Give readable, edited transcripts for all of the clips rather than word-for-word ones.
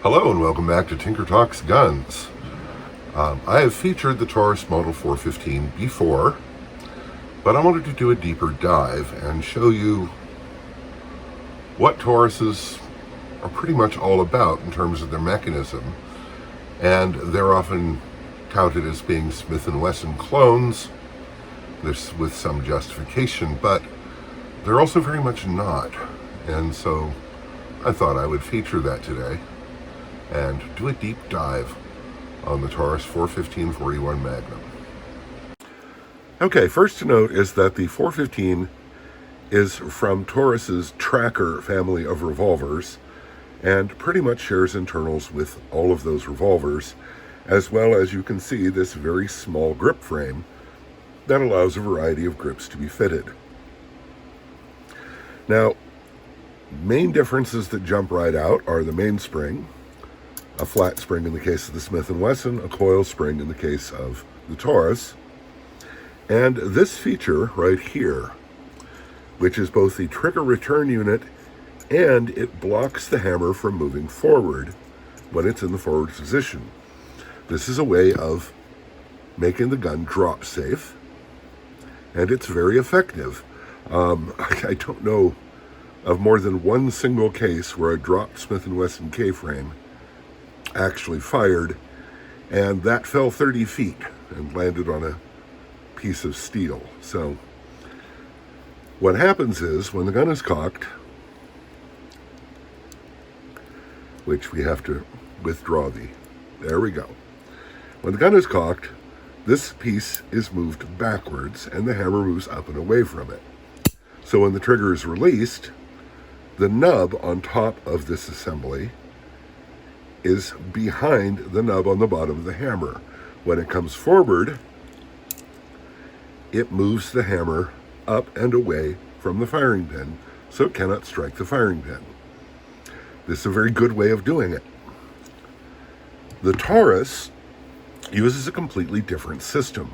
Hello and welcome back to Tinker Talks Guns. I have featured the Taurus Model 415 before, but I wanted to do a deeper dive and show you what Tauruses are pretty much all about in terms of their mechanism. And they're often touted as being Smith & Wesson clones, this with some justification, but they're also very much not. And so I thought I would feature that today and do a deep dive on the Taurus415 41 Magnum. Okay, first to note is that the 415 is from Taurus's Tracker family of revolvers and pretty much shares internals with all of those revolvers, as well as you can see this very small grip frame that allows a variety of grips to be fitted. Now, main differences that jump right out are the mainspring, a flat spring in the case of the Smith & Wesson, a coil spring in the case of the Taurus, and this feature right here, which is both the trigger return unit and it blocks the hammer from moving forward when it's in the forward position. This is a way of making the gun drop safe, and it's very effective. I don't know of more than one single case where a dropped Smith & Wesson K-frame actually fired, and that fell 30 feet and landed on a piece of steel. So what happens is when the gun is cocked, which we have to withdraw there we go. When the gun is cocked, this piece is moved backwards and the hammer moves up and away from it. So when the trigger is released, the nub on top of this assembly is behind the nub on the bottom of the hammer. When it comes forward, it moves the hammer up and away from the firing pin, so it cannot strike the firing pin. This is a very good way of doing it. The Taurus uses a completely different system.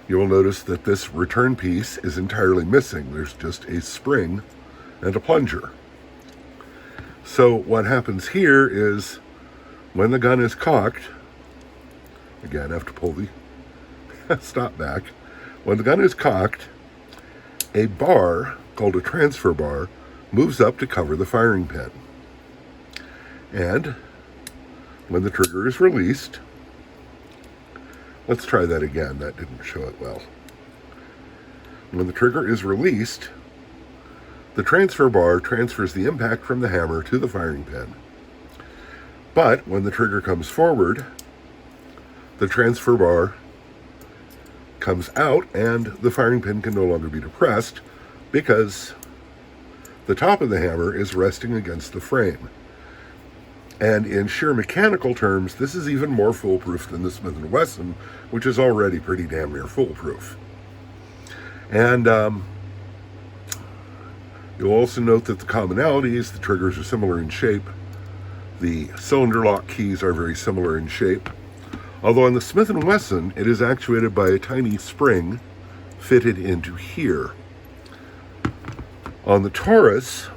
You will notice that this return piece is entirely missing. There's just a spring and a plunger. So what happens here is when the gun is cocked, again, I have to pull the stop back. When the gun is cocked, a bar called a transfer bar moves up to cover the firing pin. And when the trigger is released, let's try that again. That didn't show it well. When the trigger is released, the transfer bar transfers the impact from the hammer to the firing pin. But when the trigger comes forward, the transfer bar comes out and the firing pin can no longer be depressed because the top of the hammer is resting against the frame. And in sheer mechanical terms, this is even more foolproof than the Smith & Wesson, which is already pretty damn near foolproof. And you'll also note that the commonalities, the triggers are similar in shape. The cylinder lock keys are very similar in shape. Although on the Smith & Wesson, it is actuated by a tiny spring fitted into here. On the Taurus,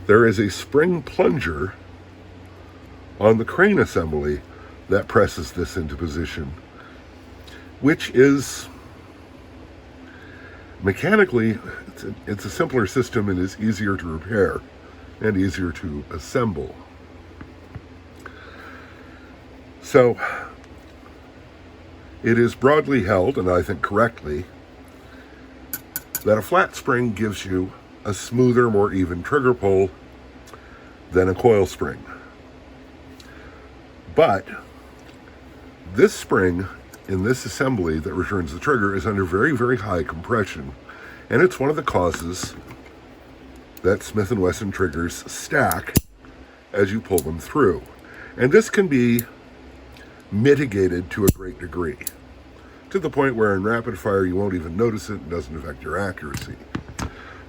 there is a spring plunger on the crane assembly that presses this into position, which is mechanically, it's a simpler system and is easier to repair and easier to assemble. So it is broadly held, and I think correctly, that a flat spring gives you a smoother, more even trigger pull than a coil spring. But this spring in this assembly that returns the trigger is under very, very high compression, and it's one of the causes that Smith & Wesson triggers stack as you pull them through. And this can be mitigated to a great degree, to the point where in rapid fire you won't even notice it and doesn't affect your accuracy.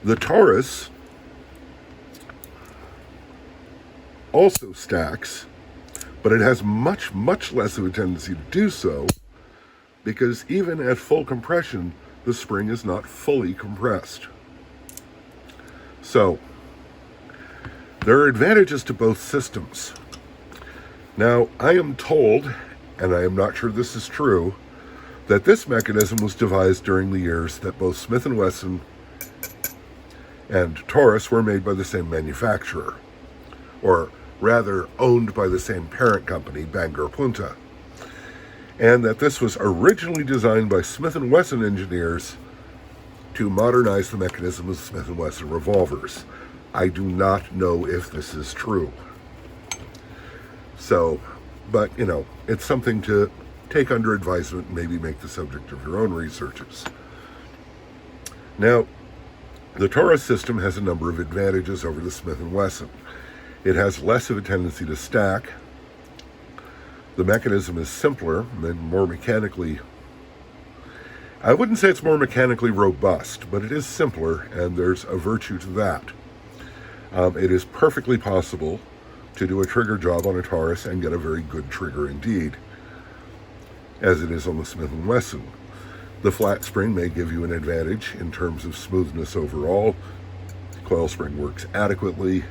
The Taurus also stacks, but it has much, much less of a tendency to do so because even at full compression, the spring is not fully compressed. So there are advantages to both systems. Now, I am told, and I am not sure this is true, that this mechanism was devised during the years that both Smith & Wesson and Taurus were made by the same manufacturer, or rather owned by the same parent company, Bangor Punta, and that this was originally designed by Smith & Wesson engineers to modernize the mechanism of Smith & Wesson revolvers. I do not know if this is true. So, but, it's something to take under advisement and maybe make the subject of your own researches. Now, the Taurus system has a number of advantages over the Smith & Wesson. It has less of a tendency to stack. The mechanism is simpler and more mechanically, I wouldn't say it's more mechanically robust, but it is simpler, and there's a virtue to that. It is perfectly possible to do a trigger job on a Taurus and get a very good trigger indeed, as it is on the Smith & Wesson. The flat spring may give you an advantage in terms of smoothness overall. Coil spring works adequately.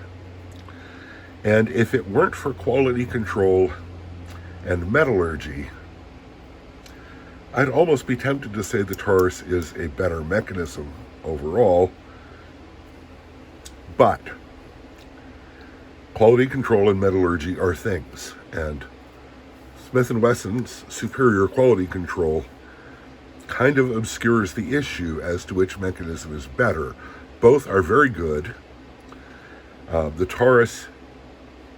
And if it weren't for quality control and metallurgy, I'd almost be tempted to say the Taurus is a better mechanism overall. But quality control and metallurgy are things, and Smith & Wesson's superior quality control kind of obscures the issue as to which mechanism is better. Both are very good. The Taurus,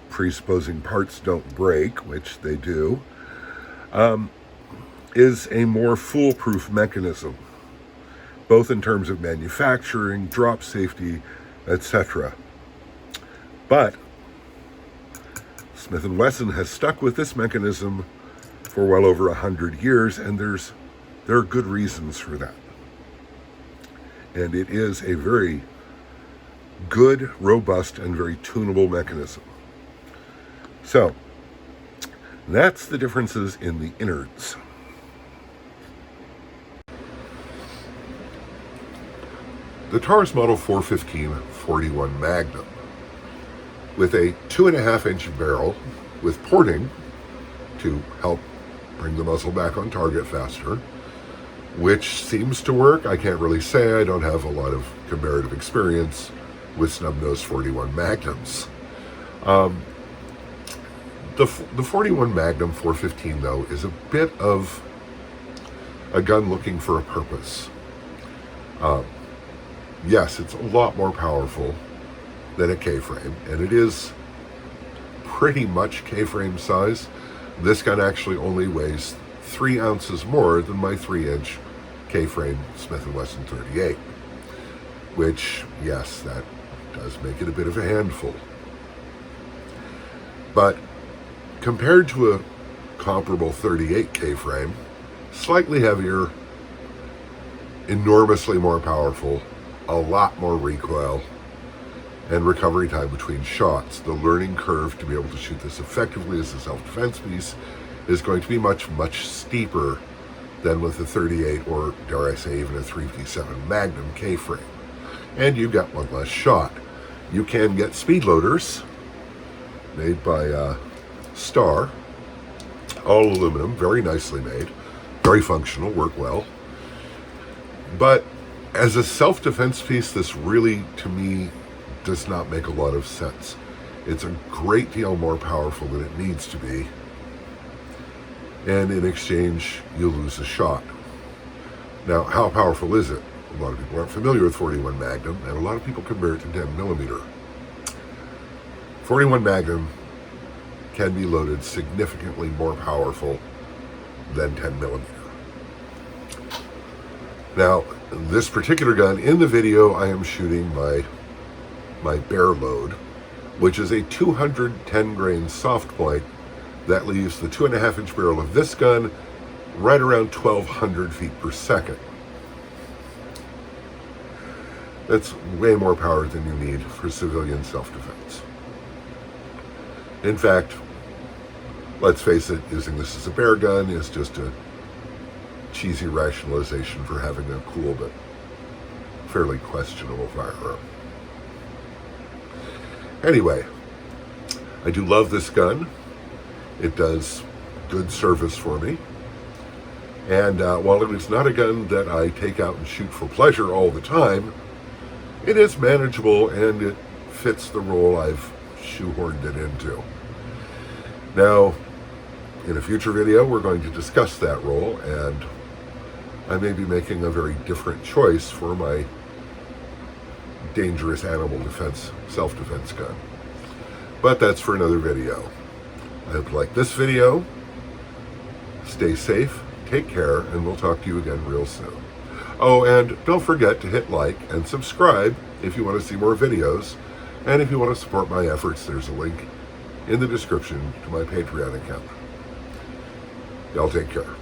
presupposing parts don't break, which they do, is a more foolproof mechanism, both in terms of manufacturing, drop safety, etc. But Smith & Wesson has stuck with this mechanism for well over 100 years, and there are good reasons for that. And it is a very good, robust, and very tunable mechanism. So, that's the differences in the innards. The Taurus Model 415 41 Magnum, with a 2.5-inch barrel with porting to help bring the muzzle back on target faster, which seems to work. I can't really say. I don't have a lot of comparative experience with snub-nose 41 Magnums. The 41 Magnum 415, though, is a bit of a gun looking for a purpose. Yes, it's a lot more powerful than a K-frame, and it is pretty much K-frame size. This gun actually only weighs 3 ounces more than my 3-inch K-frame Smith & Wesson 38, which, yes, that does make it a bit of a handful. But compared to a comparable 38 K-frame, slightly heavier, enormously more powerful, a lot more recoil, and recovery time between shots. The learning curve to be able to shoot this effectively as a self-defense piece is going to be much, much steeper than with a 38 or, dare I say, even a 357 Magnum K-frame. And you get one less shot. You can get speed loaders made by Star, all aluminum, very nicely made, very functional, work well. But as a self-defense piece, this really, to me, does not make a lot of sense. It's a great deal more powerful than it needs to be, and in exchange, you lose a shot. Now, how powerful is it? A lot of people aren't familiar with 41 Magnum, and a lot of people compare it to 10 millimeter. 41 Magnum can be loaded significantly more powerful than 10 millimeter. Now, this particular gun, in the video, I am shooting my bear load, which is a 210 grain soft point that leaves the 2.5-inch barrel of this gun right around 1,200 feet per second. That's way more power than you need for civilian self-defense. In fact, let's face it, using this as a bear gun is just a cheesy rationalization for having a cool but fairly questionable firearm. Anyway, I do love this gun. It does good service for me. And while it is not a gun that I take out and shoot for pleasure all the time, it is manageable and it fits the role I've shoehorned it into. Now, in a future video, we're going to discuss that role, and I may be making a very different choice for my dangerous animal defense, self-defense gun. But that's for another video. I hope you like this video. Stay safe, take care, and we'll talk to you again real soon. Oh, and don't forget to hit like and subscribe if you want to see more videos. And if you want to support my efforts, there's a link in the description to my Patreon account. Y'all take care.